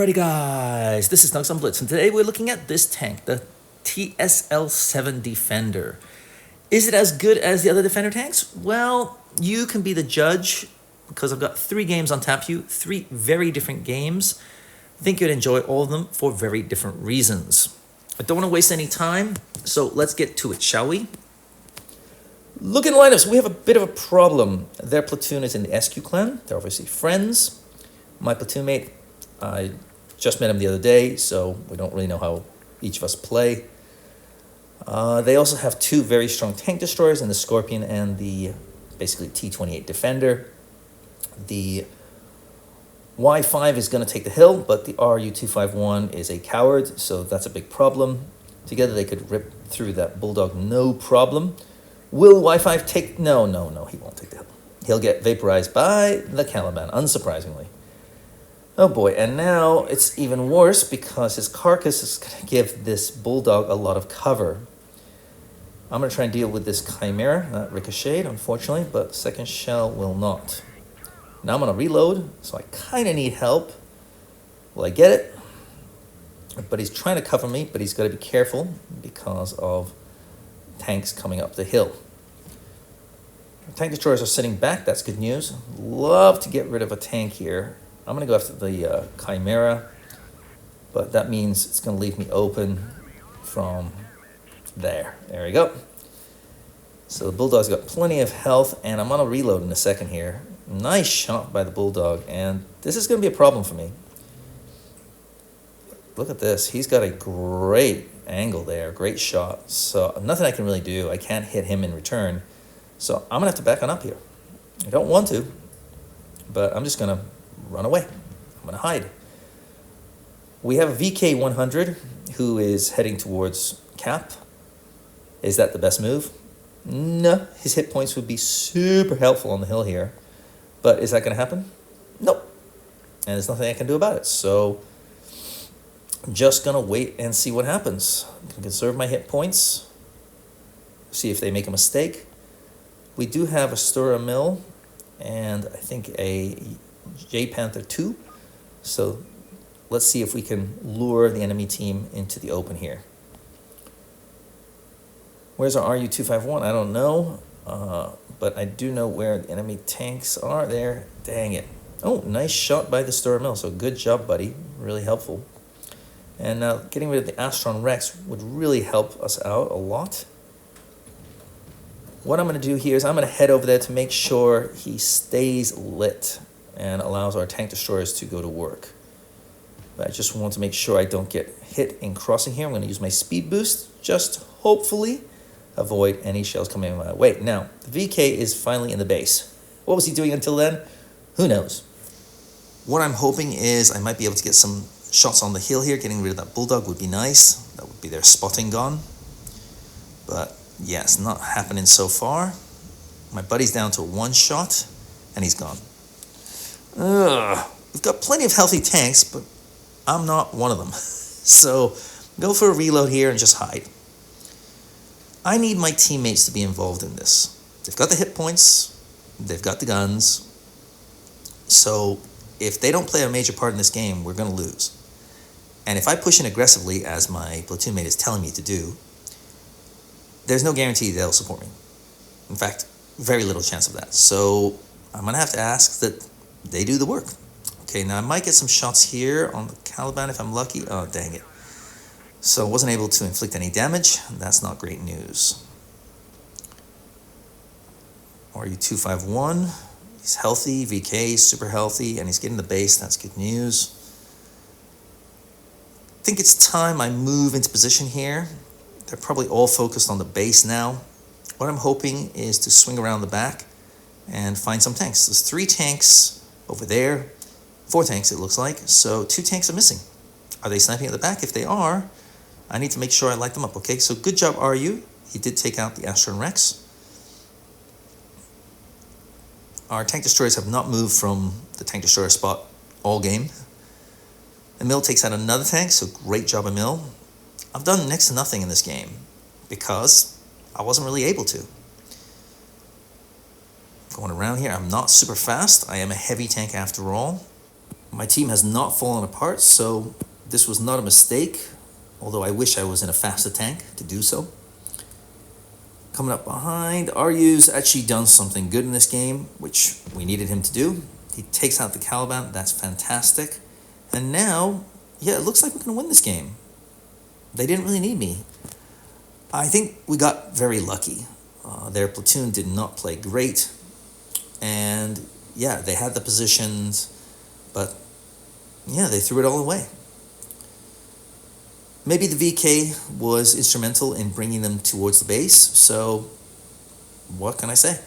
Alrighty guys, this is Snugsonblitz, and today we're looking at this tank, the TSL-7 Defender. Is it as good as the other Defender tanks? Well, you can be the judge, because I've got 3 games on tap for you, 3 very different games. I think you'd enjoy all of them for very different reasons. I don't want to waste any time, so let's get to it, shall we? Look in lineups, we have a bit of a problem. Their platoon is in the SQ clan, they're obviously friends. My platoon mate, I just met him the other day, so we don't really know how each of us play. They also have 2 very strong tank destroyers in the Scorpion and the basically T-28 Defender. The Y5 is going to take the hill, but the RU-251 is a coward, so that's a big problem. Together they could rip through that Bulldog no problem. Will Y5 take... No, he won't take the hill. He'll get vaporized by the Caliban, unsurprisingly. Oh boy, and now it's even worse because his carcass is going to give this Bulldog a lot of cover. I'm going to try and deal with this Chimera. That ricocheted, unfortunately, but second shell will not. Now I'm going to reload, so I kind of need help. Will I get it? But he's trying to cover me, but he's got to be careful because of tanks coming up the hill. Tank destroyers are sitting back, that's good news. Love to get rid of a tank here. I'm going to go after the Chimera, but that means it's going to leave me open from there. There we go. So the Bulldog's got plenty of health, and I'm going to reload in a second here. Nice shot by the Bulldog, and this is going to be a problem for me. Look at this. He's got a great angle there, great shot. So nothing I can really do. I can't hit him in return. So I'm going to have to back on up here. I don't want to, but I'm just going to run away. I'm going to hide. We have a VK100 who is heading towards Cap. Is that the best move? No. His hit points would be super helpful on the hill here. But is that going to happen? Nope. And there's nothing I can do about it. So I'm just going to wait and see what happens. I can conserve my hit points. See if they make a mistake. We do have a Stura Mill and I think a J Panther 2. So let's see if we can lure the enemy team into the open here. Where's our RU-251? I don't know. But I do know where the enemy tanks are there. Dang it. Oh, nice shot by the Stura Mill. So good job, buddy. Really helpful. And getting rid of the Astron Rex would really help us out a lot. What I'm going to do here is I'm going to head over there to make sure he stays lit and allows our tank destroyers to go to work. But I just want to make sure I don't get hit in crossing here. I'm going to use my speed boost, just hopefully avoid any shells coming my way. Now, the VK is finally in the base. What was he doing until then? Who knows? What I'm hoping is I might be able to get some shots on the hill here. Getting rid of that Bulldog would be nice. That would be their spotting gone. But yeah, it's not happening so far. My buddy's down to 1 shot, and he's gone. We've got plenty of healthy tanks, but I'm not one of them. So go for a reload here and just hide. I need my teammates to be involved in this. They've got the hit points, they've got the guns. So if they don't play a major part in this game, we're going to lose. And if I push in aggressively, as my platoon mate is telling me to do, there's no guarantee they'll support me. In fact, very little chance of that. So I'm going to have to ask that they do the work. Okay, now I might get some shots here on the Caliban if I'm lucky. Oh, dang it. So I wasn't able to inflict any damage. That's not great news. RU-251, he's healthy. VK is super healthy, and he's getting the base. That's good news. I think it's time I move into position here. They're probably all focused on the base now. What I'm hoping is to swing around the back and find some tanks. There's 3 tanks over there. 4 tanks, it looks like. So 2 tanks are missing. Are they sniping at the back? If they are, I need to make sure I light them up. Okay, so good job, RU. He did take out the Astron Rex. Our tank destroyers have not moved from the tank destroyer spot all game. Emil takes out another tank, so great job, Emil. I've done next to nothing in this game because I wasn't really able to. Going around here, I'm not super fast. I am a heavy tank after all. My team has not fallen apart, so this was not a mistake, although I wish I was in a faster tank to do so. Coming up behind, Ryu's actually done something good in this game, which we needed him to do. He takes out the Caliban, that's fantastic. And now, yeah, it looks like we're going to win this game. They didn't really need me. I think we got very lucky. Their platoon did not play great. And yeah, they had the positions, but yeah, they threw it all away. Maybe the VK was instrumental in bringing them towards the base, so what can I say?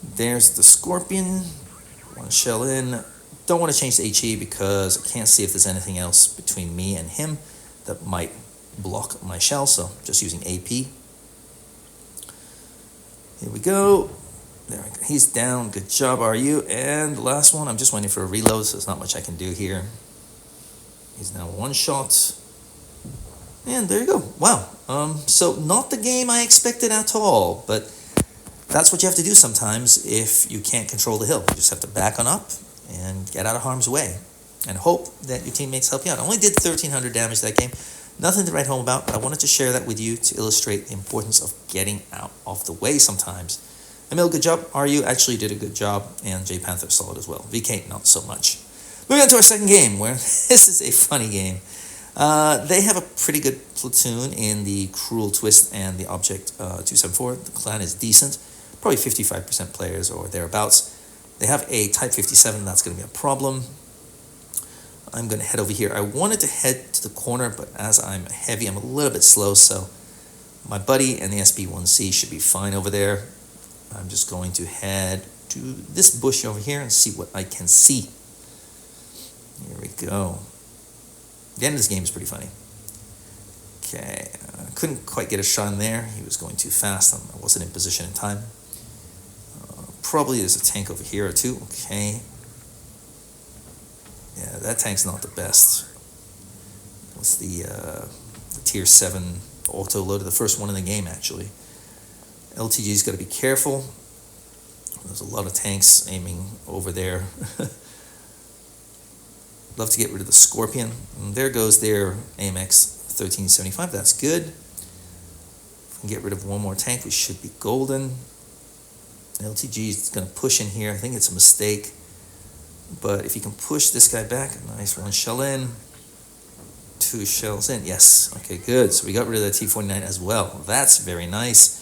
There's the Scorpion, one shell in. Don't want to change the HE because I can't see if there's anything else between me and him that might block my shell, so just using AP. Here we go. There we go. He's down. Good job, RU. And the last one, I'm just waiting for a reload, so there's not much I can do here. He's now one shot. And there you go. Wow. So not the game I expected at all, but that's what you have to do sometimes if you can't control the hill. You just have to back on up and get out of harm's way and hope that your teammates help you out. I only did 1,300 damage that game. Nothing to write home about, but I wanted to share that with you to illustrate the importance of getting out of the way sometimes. Emil, good job. RU actually did a good job, and J Panther solid as well. VK, not so much. Moving on to our second game, where this is a funny game. They have a pretty good platoon in the Cruel Twist and the Object 274. The clan is decent, probably 55% players or thereabouts. They have a Type 57, that's going to be a problem. I'm going to head over here. I wanted to head to the corner, but as I'm heavy, I'm a little bit slow, so my buddy and the SB-1C should be fine over there. I'm just going to head to this bush over here and see what I can see. Here we go. The end of this game is pretty funny. Okay, couldn't quite get a shot in there. He was going too fast. I wasn't in position in time. Probably there's a tank over here or two. Okay. Yeah, that tank's not the best. What's the Tier 7 auto-loader? The first one in the game, actually. LTG's got to be careful. There's a lot of tanks aiming over there. Love to get rid of the Scorpion. And there goes their AMX 1375. That's good. If we can get rid of one more tank, we should be golden. LTG is going to push in here. I think it's a mistake. But if you can push this guy back, nice, one shell in. Two shells in. Yes. Okay, good. So we got rid of that T-49 as well. That's very nice.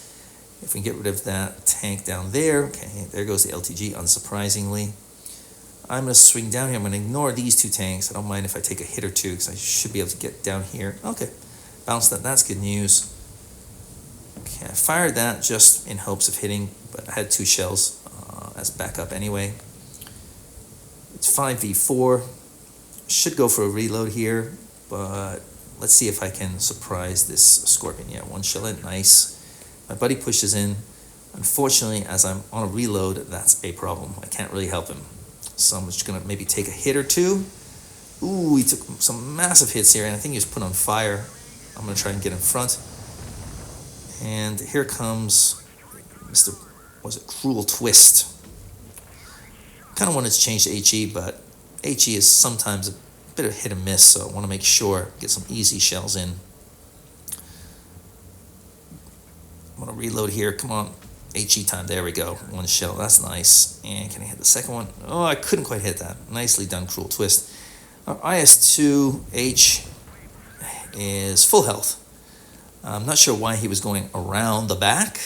If we can get rid of that tank down there. Okay, there goes the LTG, unsurprisingly. I'm going to swing down here. I'm going to ignore these two tanks. I don't mind if I take a hit or two because I should be able to get down here. Okay, bounce that. That's good news. Okay, I fired that just in hopes of hitting, but I had two shells as backup anyway. It's 5v4. Should go for a reload here, but let's see if I can surprise this Scorpion. Yeah, one shell in. Nice. My buddy pushes in. Unfortunately, as I'm on a reload, that's a problem. I can't really help him. So I'm just going to maybe take a hit or two. Ooh, he took some massive hits here, and I think he was put on fire. I'm going to try and get in front. And here comes Mr. Cruel Twist. Kind of wanted to change to HE, but HE is sometimes a bit of hit and miss, so I want to make sure, get some easy shells in. I'm going to reload here. Come on. HE time. There we go. One shell. That's nice. And can I hit the second one? Oh, I couldn't quite hit that. Nicely done, Cruel Twist. Our IS-2H is full health. I'm not sure why he was going around the back.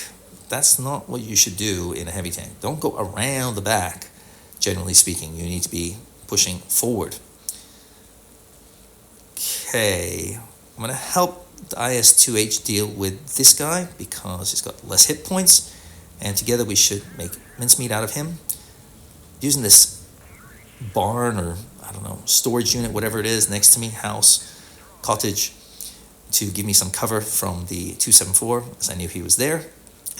That's not what you should do in a heavy tank. Don't go around the back. Generally speaking, you need to be pushing forward. Okay. I'm going to help the IS-2H deal with this guy because he's got less hit points. And together we should make mincemeat out of him. Using this barn or, I don't know, storage unit, whatever it is, next to me, house, cottage, to give me some cover from the 274, as I knew he was there.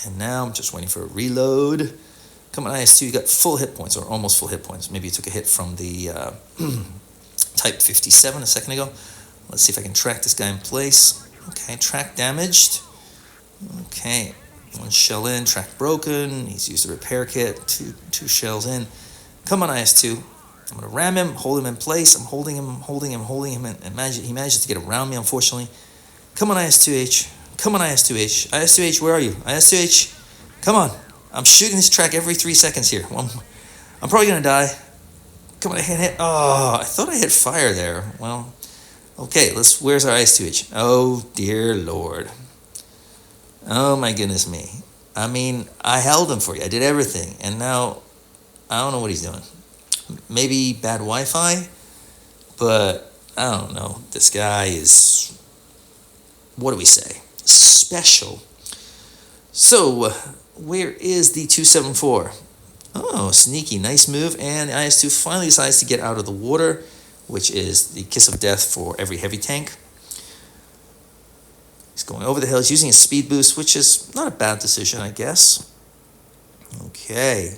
And now I'm just waiting for a reload. Come on, IS-2, you got full hit points, or almost full hit points. Maybe you took a hit from the Type 57 a second ago. Let's see if I can track this guy in place. Okay, track damaged. Okay. One shell in, track broken. He's used a repair kit. Two shells in. Come on, IS-2. I'm going to ram him, hold him in place. I'm holding him, and he manages to get around me, unfortunately. Come on, IS-2H. Come on, IS-2H. IS-2H, where are you? IS-2H, come on. I'm shooting this track every 3 seconds here. Well, I'm probably going to die. Come on, hit. Oh, I thought I hit fire there. Well, okay, where's our IS-2H? Oh, dear Lord. Oh, my goodness me. I mean, I held him for you. I did everything. And now, I don't know what he's doing. Maybe bad Wi-Fi, but I don't know. This guy is, what do we say? Special. So, where is the 274? Oh, sneaky, nice move, and the IS-2 finally decides to get out of the water, which is the kiss of death for every heavy tank. He's going over the hill, he's using a speed boost, which is not a bad decision, I guess. Okay.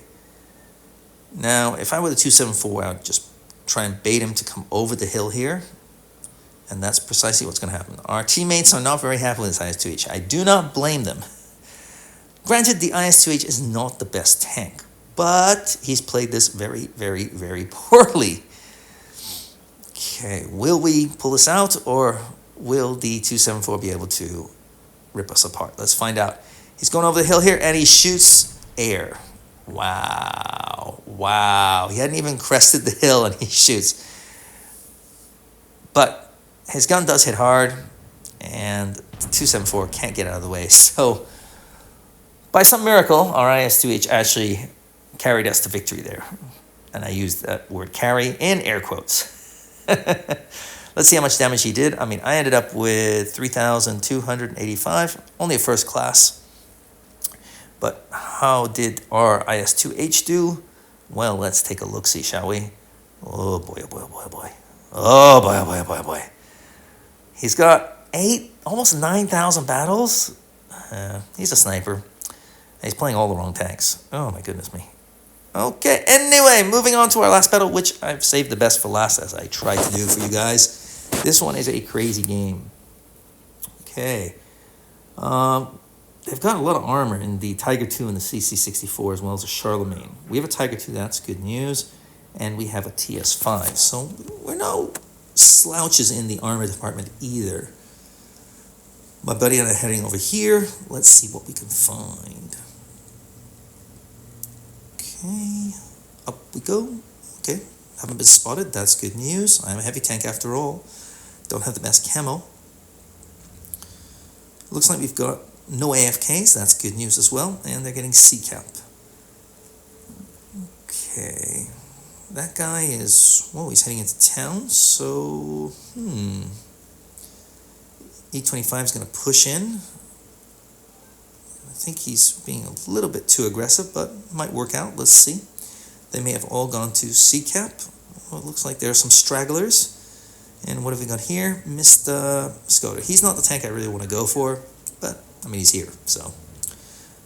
Now, if I were the 274, I would just try and bait him to come over the hill here, and that's precisely what's going to happen. Our teammates are not very happy with this IS-2H. I do not blame them. Granted, the IS-2H is not the best tank, but he's played this very, very, very poorly. Okay, will we pull this out, or will the 274 be able to rip us apart? Let's find out. He's going over the hill here, and he shoots air. Wow. Wow. He hadn't even crested the hill, and he shoots. But his gun does hit hard, and the 274 can't get out of the way. So, by some miracle, our IS-2H actually carried us to victory there. And I used that word carry in air quotes. Let's see how much damage he did. I mean, I ended up with 3,285, only a first class. But how did our IS-2H do? Well, let's take a look-see, shall we? Oh boy, oh boy, oh boy, oh boy. Oh boy, oh boy, oh boy, oh boy. He's got almost 9,000 battles. He's a sniper. He's playing all the wrong tanks. Oh my goodness me. Okay, anyway, moving on to our last battle, which I've saved the best for last, as I tried to do for you guys. This one is a crazy game. Okay. They've got a lot of armor in the Tiger II and the CC-64, as well as a Charlemagne. We have a Tiger II, that's good news, and we have a TS-5. So we're no slouches in the armor department either. My buddy and I are heading over here. Let's see what we can find. Okay, up we go. Okay, haven't been spotted, that's good news. I'm a heavy tank after all. Don't have the best camo. Looks like we've got no AFKs, that's good news as well, and they're getting C-cap. Okay, that guy is, whoa, he's heading into town, so, E25 is going to push in. I think he's being a little bit too aggressive, but might work out. Let's see. They may have all gone to C-cap. Well, it looks like there are some stragglers. And what have we got here? Mr. Skoda. He's not the tank I really want to go for, but, I mean, he's here, so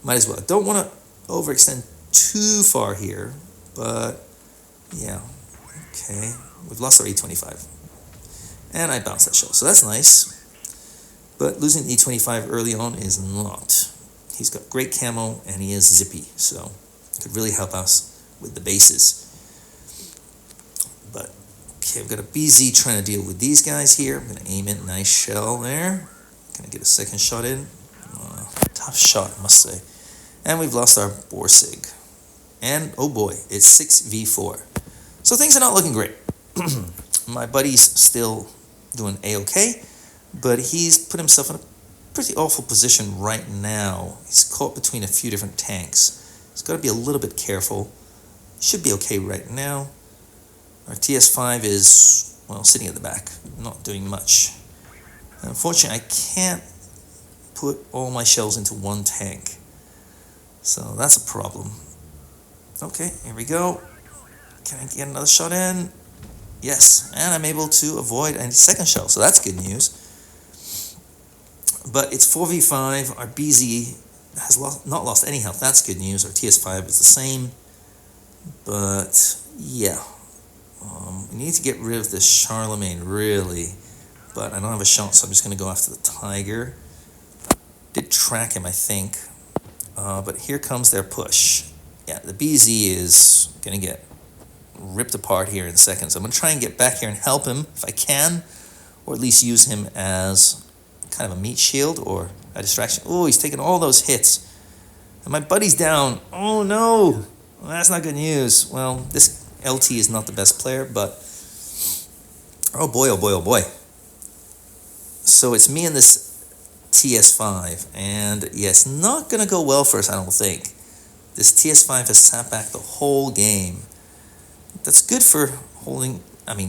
might as well. Don't want to overextend too far here, but, yeah. Okay, we've lost our E25. And I bounced that shell, so that's nice. But losing the E25 early on is not. He's got great camo, and he is zippy, so could really help us with the bases. But, okay, I've got a BZ trying to deal with these guys here. I'm going to aim it, nice shell there. Going to get a second shot in. Tough shot, I must say. And we've lost our Borsig. And, oh boy, it's 6v4. So things are not looking great. My buddy's still doing A-okay, but he's put himself in a pretty awful position right now. He's caught between a few different tanks. He's got to be a little bit careful. Should be okay right now. Our TS-5 is, well, sitting at the back, not doing much. Unfortunately, I can't put all my shells into one tank. So that's a problem. Okay, here we go. Can I get another shot in? Yes, and I'm able to avoid a second shell, so that's good news. But it's 4v5. Our BZ has not lost any health. That's good news. Our TS5 is the same. But, yeah. We need to get rid of this Charlemagne, really. But I don't have a shot, so I'm just going to go after the Tiger. Did track him, I think. But here comes their push. Yeah, the BZ is going to get ripped apart here in seconds. I'm going to try and get back here and help him if I can, or at least use him as kind of a meat shield or a distraction. Oh, he's taking all those hits. And my buddy's down. Oh, no. Well, that's not good news. Well, this LT is not the best player, but oh boy, oh boy, oh boy. So it's me and this TS5, and yeah, it's not going to go well for us, I don't think. This TS5 has sat back the whole game. That's good for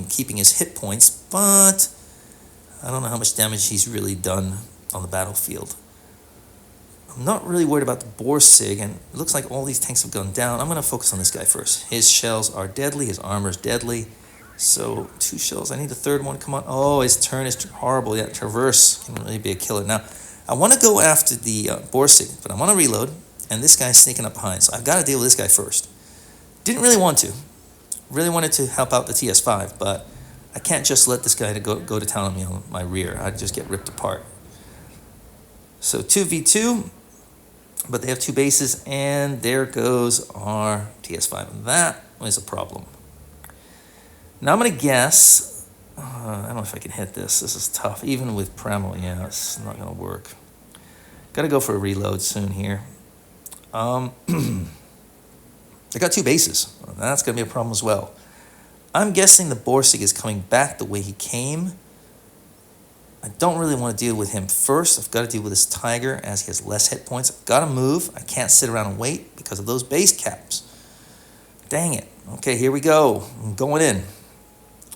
keeping his hit points, but I don't know how much damage he's really done on the battlefield. I'm not really worried about the Borsig, and it looks like all these tanks have gone down. I'm going to focus on this guy first. His shells are deadly, his armor is deadly. So 2 shells, I need a third one, come on. Oh, his turn is horrible. Yeah, Traverse can really be a killer. Now, I want to go after the Borsig, but I want to reload, and this guy's sneaking up behind, so I've got to deal with this guy first. Didn't really want to. Really wanted to help out the TS5, but I can't just let this guy go to town on me on my rear. I'd just get ripped apart. So 2v2, but they have 2 bases, and there goes our TS5, and that is a problem. Now I'm going to guess, I don't know if I can hit this. This is tough. Even with Premo, yeah, it's not going to work. Got to go for a reload soon here. I got 2 bases. That's going to be a problem as well. I'm guessing the Borsig is coming back the way he came. I don't really want to deal with him first. I've got to deal with this Tiger as he has less hit points. I've got to move. I can't sit around and wait because of those base caps. Dang it. Okay, here we go. I'm going in.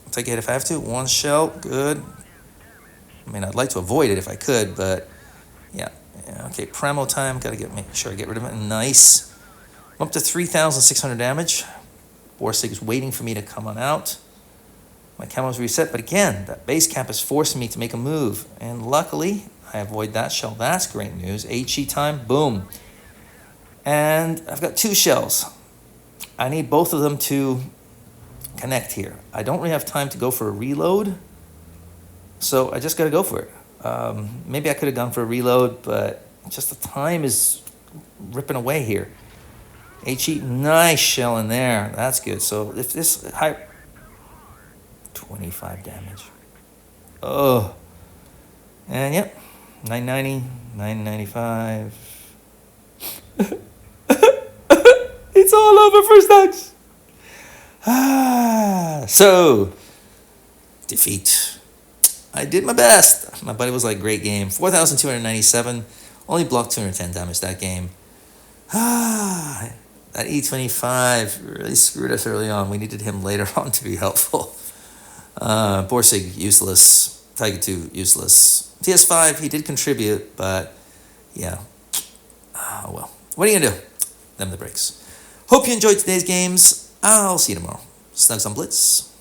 I'll take a hit if I have to. 1 shell, good. I mean, I'd like to avoid it if I could, but yeah. Okay, Premo time. Got to make sure I get rid of it. Nice. I'm up to 3,600 damage. Borsig is waiting for me to come on out. My camo's reset, but again, that base cap is forcing me to make a move. And luckily, I avoid that shell. That's great news. HE time, boom. And I've got 2 shells. I need both of them to connect here. I don't really have time to go for a reload, so I just got to go for it. Maybe I could have gone for a reload, but just the time is ripping away here. HE, nice shell in there. That's good. So if this high... 25 damage. Oh. And yep, 990, 995. It's all over for Snugs. So, defeat. I did my best. My buddy was like, great game. 4,297. Only blocked 210 damage that game. That E25 really screwed us early on. We needed him later on to be helpful. Borsig, useless. Tiger 2, useless. TS5, he did contribute, but yeah. Oh, well. What are you going to do? Them the breaks. Hope you enjoyed today's games. I'll see you tomorrow. Snugsonblitz.